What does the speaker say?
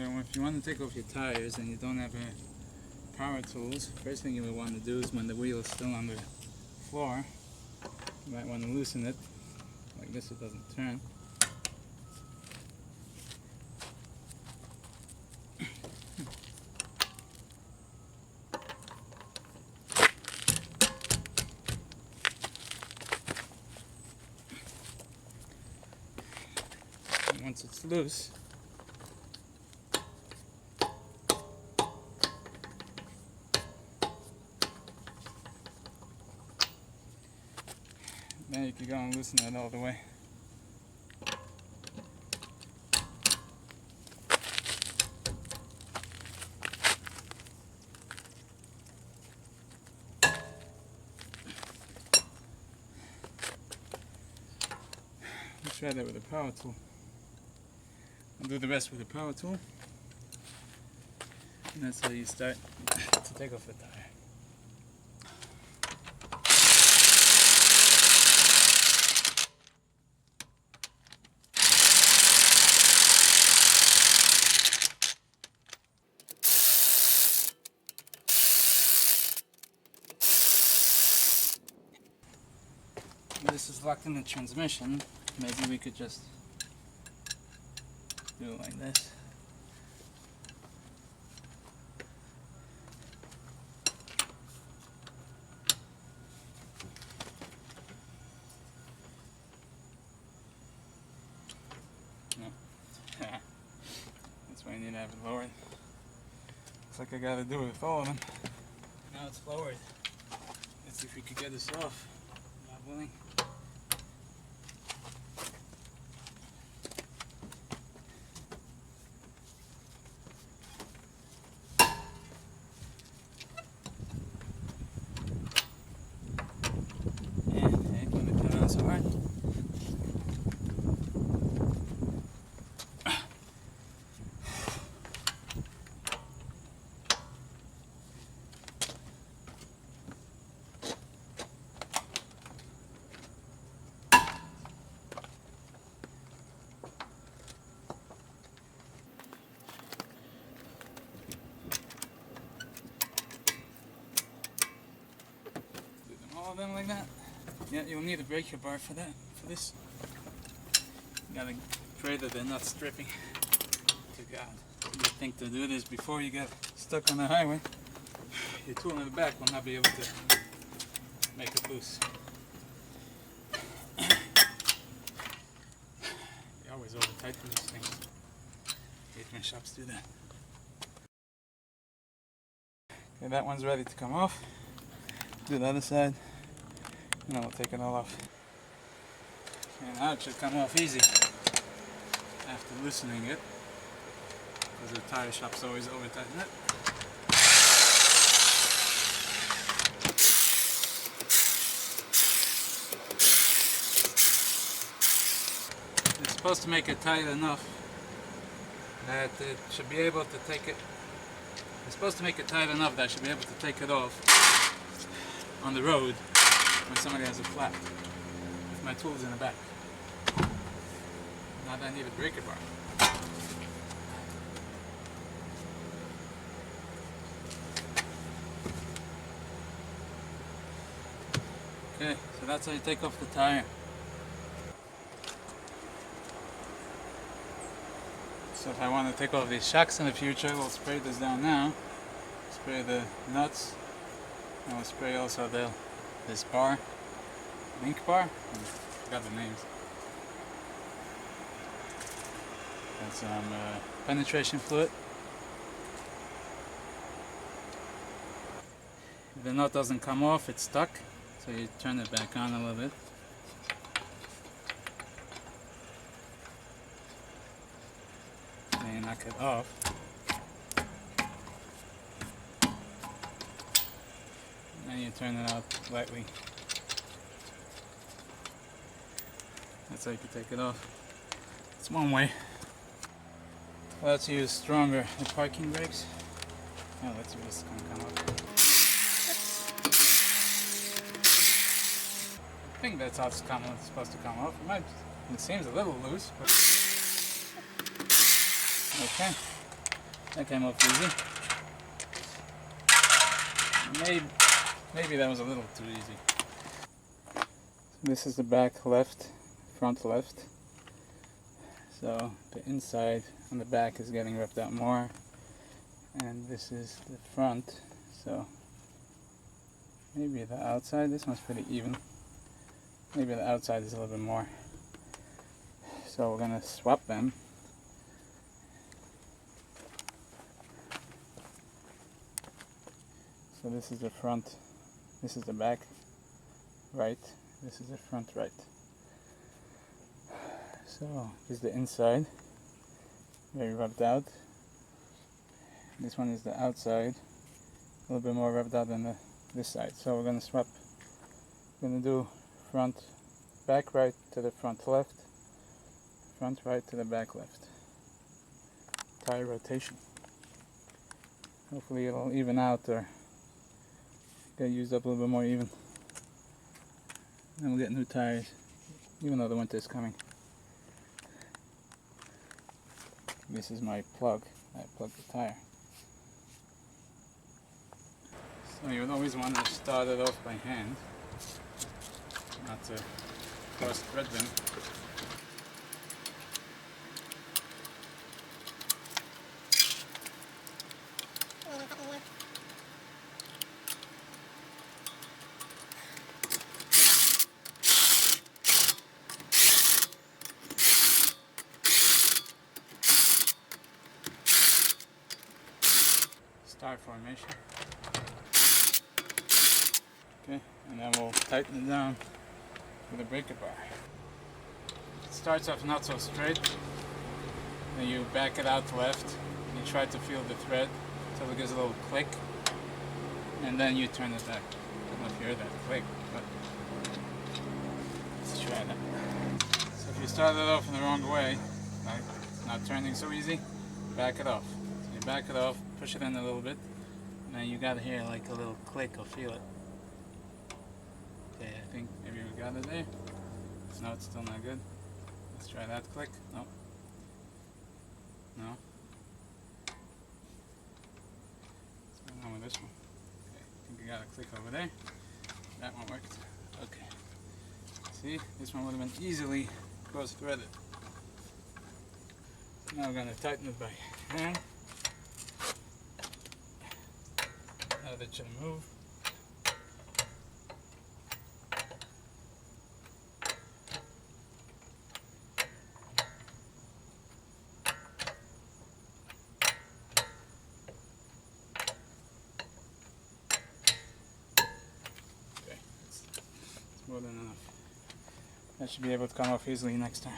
If you want to take off your tires and you don't have power tools, first thing you would want to do is when the wheel is still on the floor, you might want to loosen it like this so it doesn't turn. And once it's loose, then you can go and loosen it all the way. Let's try that with a power tool. I'll do the rest with a power tool. And that's how you start to take off the tire. This is locked in the transmission. Maybe we could just do it like this. No. That's why you need to have it lowered. Looks like I gotta do it with all of them. Now it's lowered. Let's see if we could get this off. Not willing. So hard. Do them all of them like that. Yeah, you'll need a breaker bar for that. For this, you gotta pray that they're not stripping. To God, you think to do this before you get stuck on the highway. Your tool in the back will not be able to make it loose. You always over tighten these things. Hitman shops do that. Okay, that one's ready to come off. Do the other side. And then we'll take it all off. And now it should come off easy after loosening it, because the tire shop's always over tighten it. It's supposed to make it tight enough that it should be able to take it. It's supposed to make it tight enough that I should be able to take it off on the road when somebody has a flat, with my tools in the back. Now I need a breaker bar. Okay, so that's how you take off the tire. So if I want to take off these shocks in the future, we'll spray this down now. Spray the nuts, and we'll spray also this bar, link bar, I forgot the names. And some penetration fluid. If the nut doesn't come off, it's stuck, so you turn it back on a little bit. Then you knock it off. And you turn it out lightly. That's how you can take it off. It's one way. Let's use stronger parking brakes. Oh, let's see what's going to come up. I think that's how it's supposed to come off. It seems a little loose, but okay. That came off easy. Maybe that was a little too easy. This is the back left, front left. So the inside on the back is getting ripped out more, and this is the front. So maybe the outside, this one's pretty even. Maybe the outside is a little bit more. So we're gonna swap them. So this is the front, this is the back right, this is the front right. So this is the inside, very rubbed out. This one is the outside, a little bit more rubbed out than this side. So we're going to swap. We're going to do back right to the front left, front right to the back left. Tire rotation. Hopefully it'll even out or get used up a little bit more even. Then we'll get new tires, even though the winter is coming. This is my plug. I plug the tire. So you would always want to start it off by hand, not to cross thread them. Star formation. Okay, and then we'll tighten it down with a breaker bar. It starts off not so straight. Then you back it out left. You try to feel the thread until it gives a little click, and then you turn it back. I don't know if you heard that click, but let's try that. So if you started off in the wrong way, like not turning so easy, back it off. So you back it off, push it in a little bit, and then you gotta hear like a little click or feel it. Okay, I think maybe we got it there. No, it's still not good. Let's try that click. No. No. What's going on with this one? Okay, I think we got a click over there. That one worked. Okay. See, this one would have been easily cross-threaded. Now we're gonna tighten it by hand. Now that shouldn't move. Okay, it's more than enough. That should be able to come off easily next time.